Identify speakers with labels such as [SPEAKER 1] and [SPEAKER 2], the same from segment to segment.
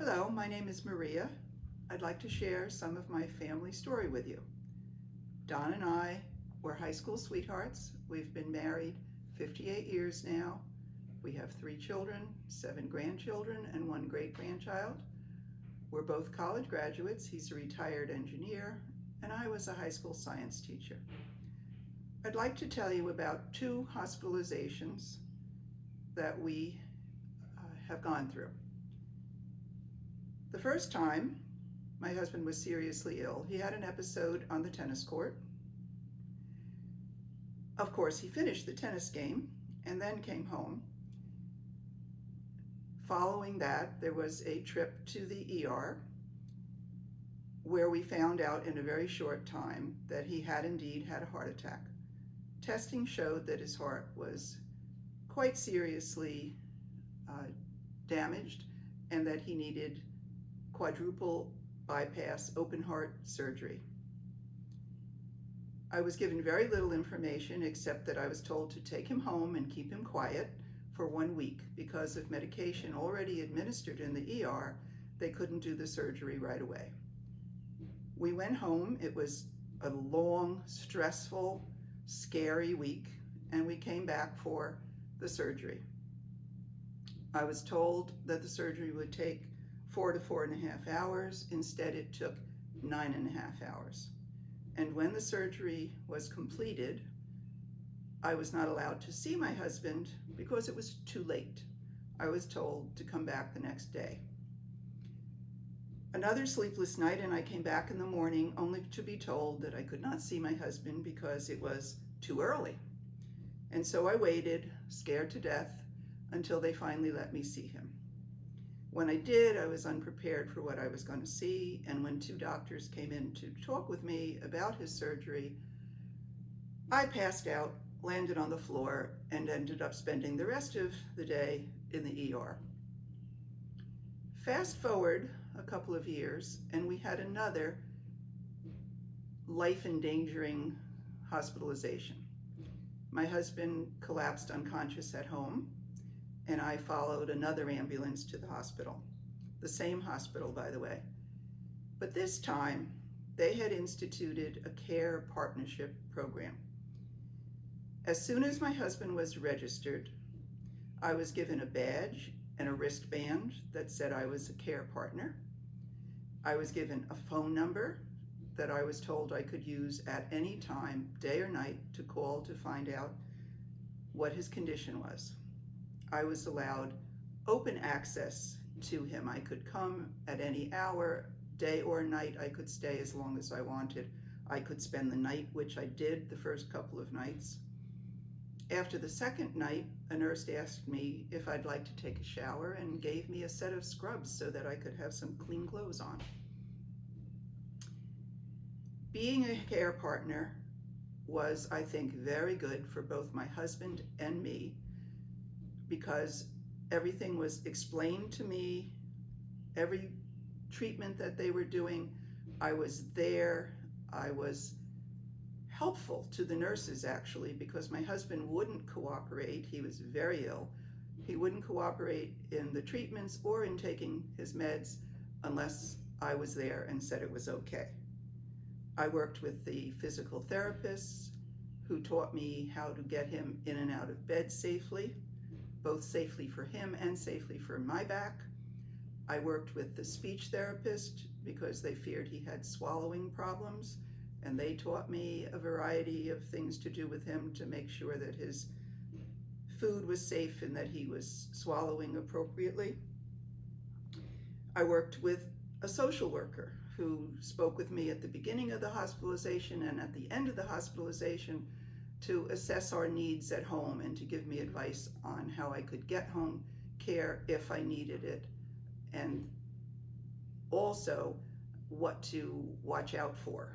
[SPEAKER 1] Hello, my name is Maria. I'd like to share some of my family story with you. Don and I were high school sweethearts. We've been married 58 years now. We have 3 children, 7 grandchildren, and 1 great-grandchild. We're both college graduates. He's a retired engineer, and I was a high school science teacher. I'd like to tell you about 2 hospitalizations that we have gone through. The first time, my husband was seriously ill. He had an episode on the tennis court. Of course, he finished the tennis game and then came home. Following that, there was a trip to the ER where we found out in a very short time that he had indeed had a heart attack. Testing showed that his heart was quite seriously damaged and that he needed quadruple bypass open heart surgery. I was given very little information except that I was told to take him home and keep him quiet for 1 week because of medication already administered in the ER. They couldn't do the surgery right away. We went home. It was a long, stressful, scary week, and we came back for the surgery. I was told that the surgery would take 4 to 4.5 hours. Instead, it took 9.5 hours. And when the surgery was completed, I was not allowed to see my husband because it was too late. I was told to come back the next day. Another sleepless night, and I came back in the morning only to be told that I could not see my husband because it was too early. And so I waited, scared to death, until they finally let me see him. When I did, I was unprepared for what I was going to see, and when 2 doctors came in to talk with me about his surgery, I passed out, landed on the floor, and ended up spending the rest of the day in the ER. Fast forward a couple of years, and we had another life-endangering hospitalization. My husband collapsed unconscious at home, and I followed another ambulance to the hospital. The same hospital, by the way. But this time, they had instituted a care partnership program. As soon as my husband was registered, I was given a badge and a wristband that said I was a care partner. I was given a phone number that I was told I could use at any time, day or night, to call to find out what his condition was. I was allowed open access to him. I could come at any hour, day or night. I could stay as long as I wanted. I could spend the night, which I did the first couple of nights. After the second night, a nurse asked me if I'd like to take a shower and gave me a set of scrubs so that I could have some clean clothes on. Being a care partner was, I think, very good for both my husband and me, because everything was explained to me, every treatment that they were doing, I was there. I was helpful to the nurses, actually, because my husband wouldn't cooperate. He was very ill. He wouldn't cooperate in the treatments or in taking his meds unless I was there and said it was okay. I worked with the physical therapists who taught me how to get him in and out of bed safely, both safely for him and safely for my back. I worked with the speech therapist because they feared he had swallowing problems, and they taught me a variety of things to do with him to make sure that his food was safe and that he was swallowing appropriately. I worked with a social worker who spoke with me at the beginning of the hospitalization and at the end of the hospitalization to assess our needs at home and to give me advice on how I could get home care if I needed it, and also what to watch out for.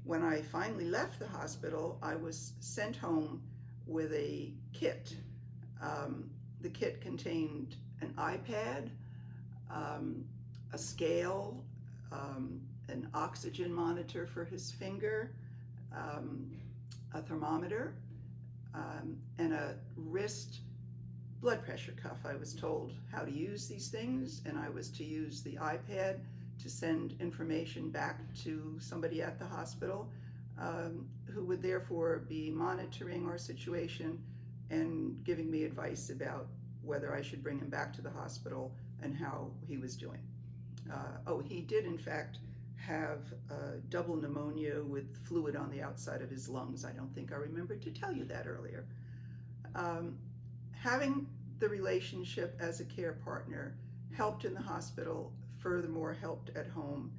[SPEAKER 1] When I finally left the hospital, I was sent home with a kit. The kit contained an iPad, a scale, an oxygen monitor for his finger, a thermometer, and a wrist blood pressure cuff. I was told how to use these things, and I was to use the iPad to send information back to somebody at the hospital, who would therefore be monitoring our situation and giving me advice about whether I should bring him back to the hospital and how he was doing. He did in fact have double pneumonia with fluid on the outside of his lungs. I don't think I remembered to tell you that earlier. Having the relationship as a care partner helped in the hospital, furthermore helped at home.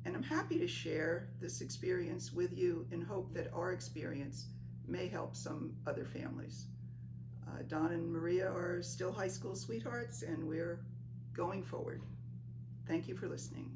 [SPEAKER 1] And I'm happy to share this experience with you in hope that our experience may help some other families. Don and Maria are still high school sweethearts, and we're going forward. Thank you for listening.